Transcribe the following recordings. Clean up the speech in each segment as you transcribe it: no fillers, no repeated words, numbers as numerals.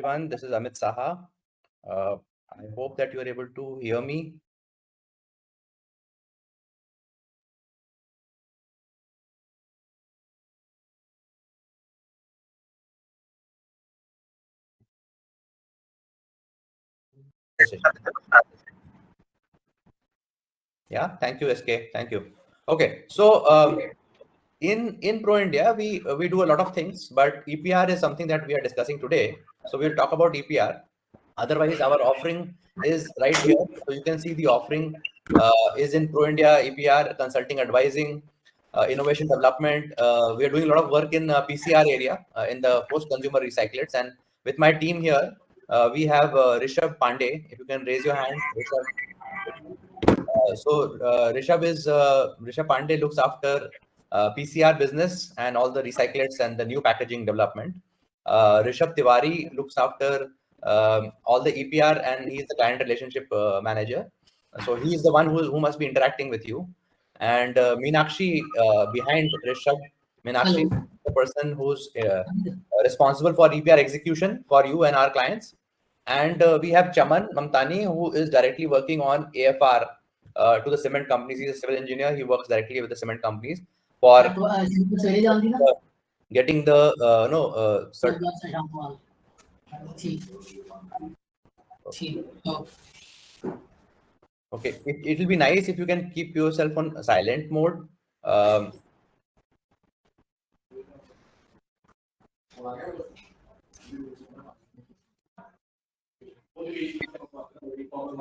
everyone. This is Amit Saha. I hope that you are able to hear me. Yeah, thank you, SK. Thank you. Okay, so in Pro India, we do a lot of things, but EPR is something that we are discussing today. So we'll talk about EPR. Otherwise, our offering is right here. So you can see the offering is in Pro India, EPR, consulting, advising, innovation development. We are doing a lot of work in PCR area in the post-consumer recyclates. And with my team here, we have Rishabh Pandey. If you can raise your hand, Rishabh. Rishabh Pandey looks after PCR business and all the recyclates and the new packaging development. Rishabh Tiwari looks after all the EPR and he's the client relationship manager. So he is the one who must be interacting with you. And Meenakshi behind Rishabh, Meenakshi is the person who's responsible for EPR execution for you and our clients. And we have Chaman Mamtani, who is directly working on AFR to the cement companies. He's a civil engineer. He works directly with the cement companies for getting the Okay, it will be nice if you can keep yourself on silent mode.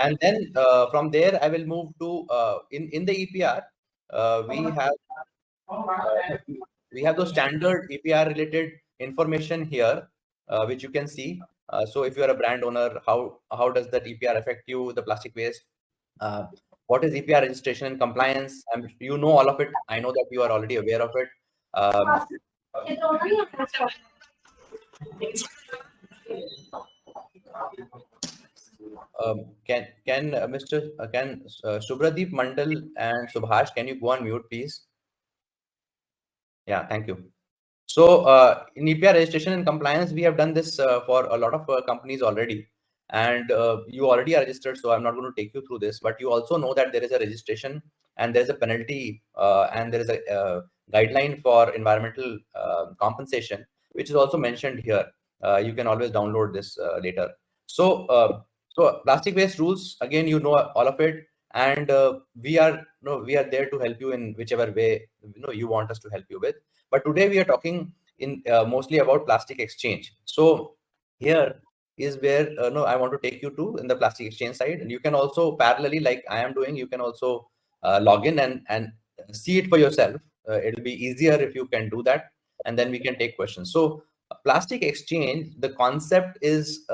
And then from there, I will move to in the EPR. We have those standard EPR related information here, which you can see. So if you are a brand owner, how does that EPR affect you? The plastic waste. What is EPR registration and compliance? You know all of it. I know that you are already aware of it. Can Subhradeep Mandal and Subhash, can you go on mute, please? Yeah, thank you. So in EPR registration and compliance, we have done this for a lot of companies already. And you already are registered, so I'm not going to take you through this. But you also know that there is a registration and there's a penalty and there is a guideline for environmental compensation, which is also mentioned here. You can always download this later. So plastic waste rules, again, you know all of it. And we are there to help you in whichever way you want us to help you with. But today we are talking in mostly about PlasticXchange. So here is where I want to take you to in the PlasticXchange side. And you can also parallelly, like I am doing, you can also log in and see it for yourself. It'll be easier if you can do that, and then we can take questions. So PlasticXchange, the concept is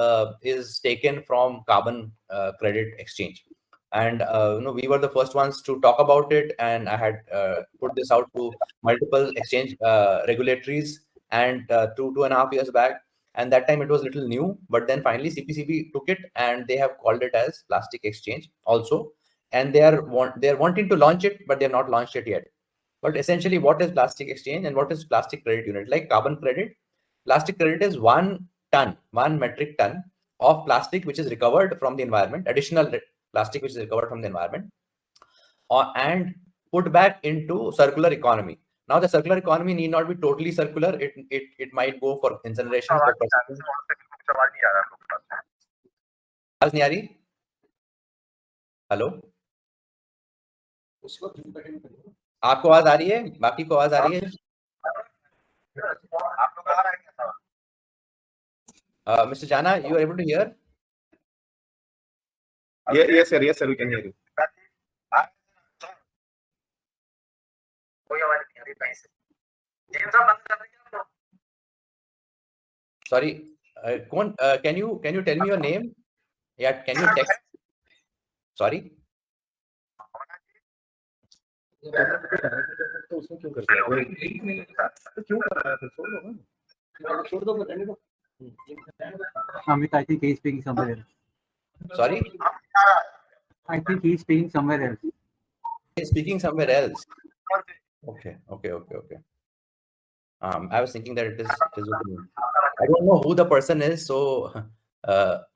taken from carbon credit exchange. And we were the first ones to talk about it, and I had put this out to multiple exchange regulatories and 2.5 years back. And that time it was a little new, but then finally CPCB took it and they have called it as PlasticXchange also. And they are wanting to launch it, but they have not launched it yet. But essentially, what is PlasticXchange and what is plastic credit unit? Like carbon credit, plastic credit is 1 metric ton of plastic which is recovered from the environment, additional plastic which is recovered from the environment, and put back into circular economy. Now, the circular economy need not be totally circular. It might go for incineration. Hello, आपको आवाज आ रही है? बाकी को आवाज आ रही है? Mr. Jana, you are able to hear? Yes, sir. Yes, sir. We can hear you. Sorry, can you tell me your name? Yeah, can you text? Sorry. Amit, I think he's speaking somewhere else. Sorry? I think he's speaking somewhere else. He's speaking somewhere else. Okay. I was thinking that it is with me. I don't know who the person is, so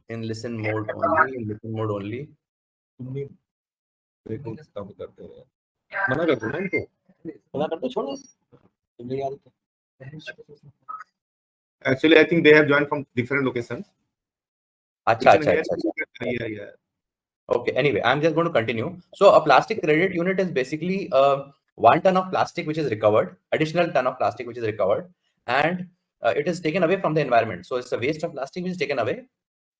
in listen mode only. In listen mode only. मना कर दो ना इनको, मना कर दो, छोड़ो. Actually, I think they have joined from different locations. Acha, We can acha, hear acha, acha. you. Yeah. Okay, anyway, I'm just going to continue. So a plastic credit unit is basically 1 ton of plastic which is recovered, additional ton of plastic which is recovered, and it is taken away from the environment. So it's a waste of plastic which is taken away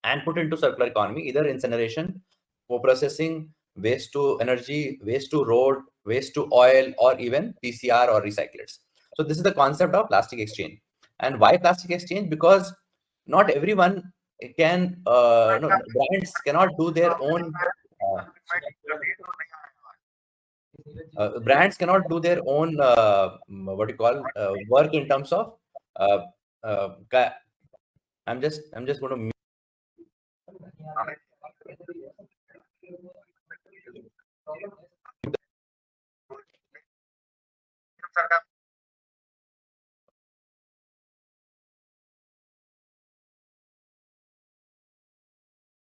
and put into circular economy, either incineration, co-processing, waste to energy, waste to road, waste to oil, or even PCR or recyclers. So this is the concept of plastic exchange. And why plastic exchange? Because not everyone can, no, brands cannot do their own, brands cannot do their own, what you call, work in terms of, I'm just going to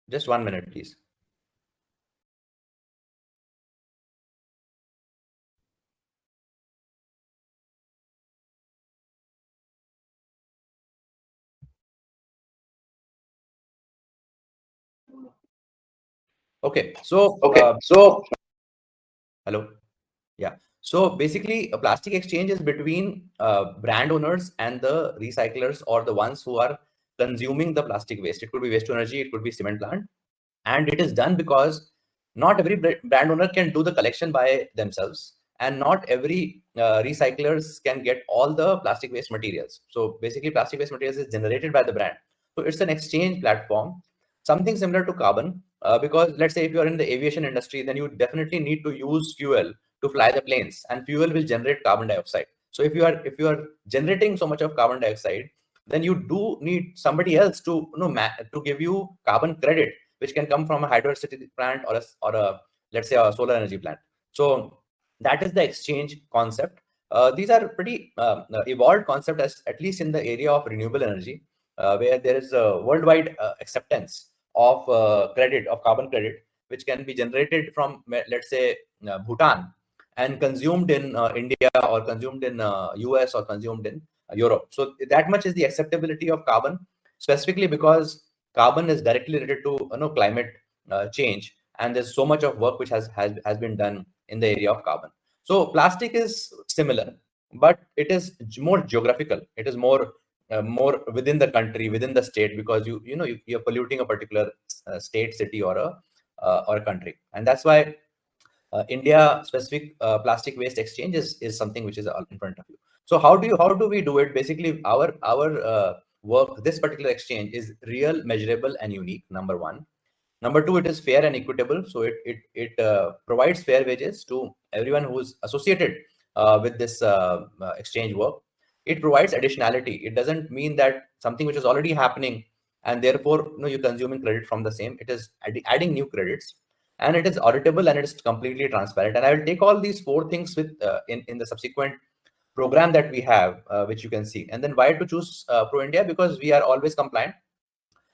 just 1 minute, please. Okay, so hello. Yeah. So basically, a plastic exchange is between brand owners and the recyclers, or the ones who are consuming the plastic waste. It could be waste to energy, it could be cement plant, and it is done because not every brand owner can do the collection by themselves, and not every recyclers can get all the plastic waste materials. So basically, plastic waste materials is generated by the brand. So it's an exchange platform, something similar to carbon. Because let's say if you are in the aviation industry, then you definitely need to use fuel to fly the planes, and fuel will generate carbon dioxide. So if you are generating so much of carbon dioxide, then you do need somebody else to to give you carbon credit, which can come from a hydroelectricity plant, or a let's say a solar energy plant. So that is the exchange concept. These are pretty evolved concept, as at least in the area of renewable energy, where there is a worldwide acceptance of credit, of carbon credit, which can be generated from, let's say, Bhutan, and consumed in India, or consumed in US, or consumed in Europe. So that much is the acceptability of carbon, specifically because carbon is directly related to climate change, and there's so much of work which has been done in the area of carbon. So plastic is similar, but it is more geographical. It is more within the country, within the state, because you're polluting a particular state, city, or a country, and that's why India specific plastic waste exchange is something which is in front of you. So how do we do it? Basically, our work, this particular exchange, is real, measurable, and unique. Number one. Number two, it is fair and equitable. So it provides fair wages to everyone who is associated with this exchange work. It provides additionality. It doesn't mean that something which is already happening, and therefore you're consuming credit from the same. It is adding new credits, and it is auditable, and it is completely transparent. And I will take all these four things with in the subsequent program that we have, which you can see. And then why to choose Pro India? Because we are always compliant.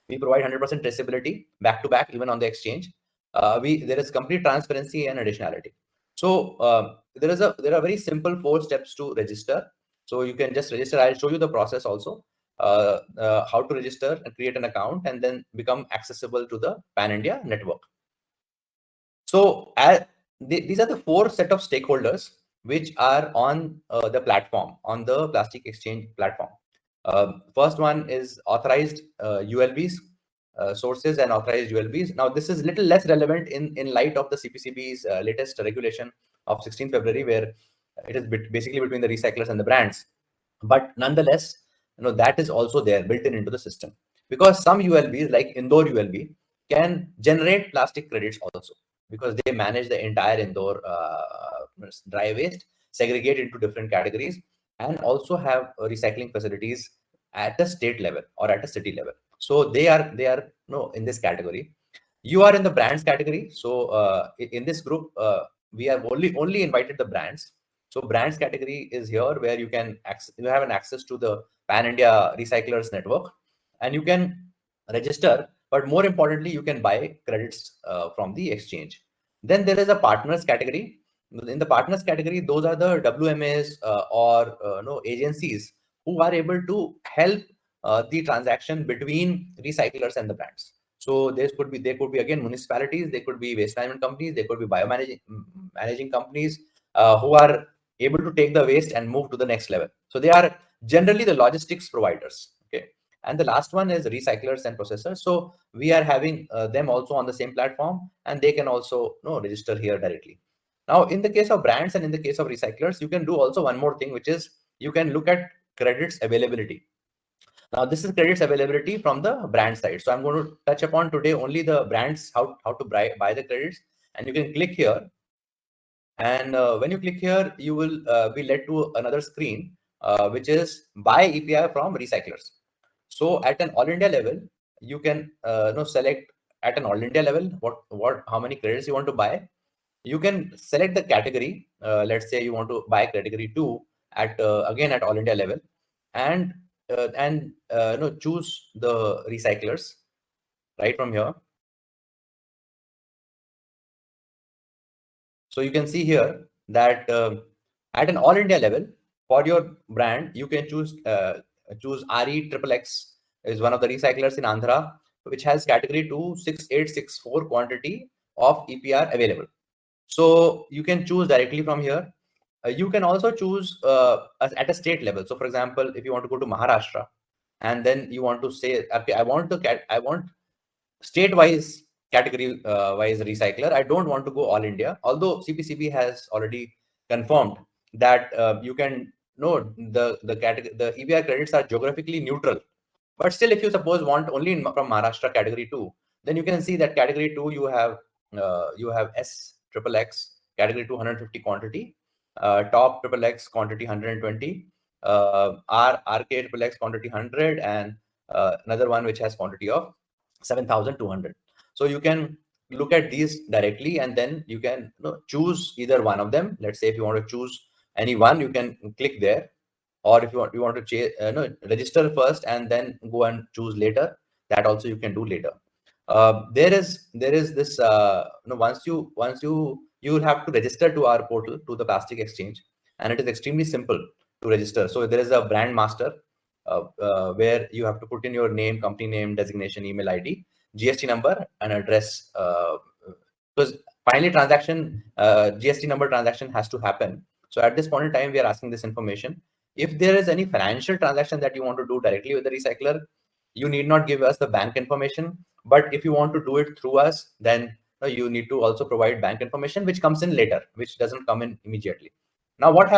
We provide 100% traceability back to back, even on the exchange. There is complete transparency and additionality. So there are very simple 4 steps to register. So you can just register. I'll show you the process also, how to register and create an account, and then become accessible to the Pan India network. So these are the 4 set of stakeholders which are on the platform, on the plastic exchange platform. First one is authorized ULBs, sources and authorized ULBs. Now, this is little less relevant in light of the CPCB's latest regulation of 16 February, where it is basically between the recyclers and the brands. But nonetheless, that is also there built into the system, because some ULBs, like Indore ULB, can generate plastic credits also, because they manage the entire Indore dry waste, segregate into different categories, and also have recycling facilities at the state level or at a city level. So they are in this category. You are in the brands category. So in this group, we have only invited the brands. So brands category is here, where you have an access to the Pan India recyclers network, and you can register, but more importantly, you can buy credits from the exchange. Then there is a partners category. In the partners category, those are the WMAs or no agencies who are able to help the transaction between recyclers and the brands. So there could be again municipalities, they could be waste management companies, they could be managing companies who are able to take the waste and move to the next level. So they are generally the logistics providers. Okay. And the last one is recyclers and processors. So we are having them also on the same platform, and they can also register here directly. Now, in the case of brands and in the case of recyclers, you can do also one more thing, which is you can look at credits availability. Now, this is credits availability from the brand side. So I'm going to touch upon today only the brands, how to buy the credits. And you can click here. And when you click here, you will be led to another screen, which is buy EPR from recyclers. So at an all India level, you can select at an all India level how many credits you want to buy. You can select the category. Let's say you want to buy category 2 at again at all India level, and choose the recyclers right from here. So you can see here that at an all India level for your brand, you can choose RE is one of the recyclers in Andhra, which has category 26864 quantity of EPR available. So you can choose directly from here. You can also choose at a state level. So for example, if you want to go to Maharashtra and then you want to say, okay, I want state-wise category wise recycler. I don't want to go all India, although CPCB has already confirmed that you can the category, the EPR credits are geographically neutral. But still, if you suppose want only from Maharashtra category 2, then you can see that category 2 you have SXXX category 250 quantity, top XXX quantity 120, RK quantity 100, and another one which has quantity of 7,200. So you can look at these directly, and then you can choose either one of them. Let's say if you want to choose any one, you can click there. Or if you want to register first and then go and choose later, that also you can do later. There is this once you will have to register to our portal, to the PlasticXchange, and it is extremely simple to register. So there is a brand master where you have to put in your name, company name, designation, email ID, GST number, and address. Because finally transaction GST number transaction has to happen. So at this point in time, we are asking this information. If there is any financial transaction that you want to do directly with the recycler, you need not give us the bank information. But if you want to do it through us, then you need to also provide bank information, which comes in later, which doesn't come in immediately. Now, what happens?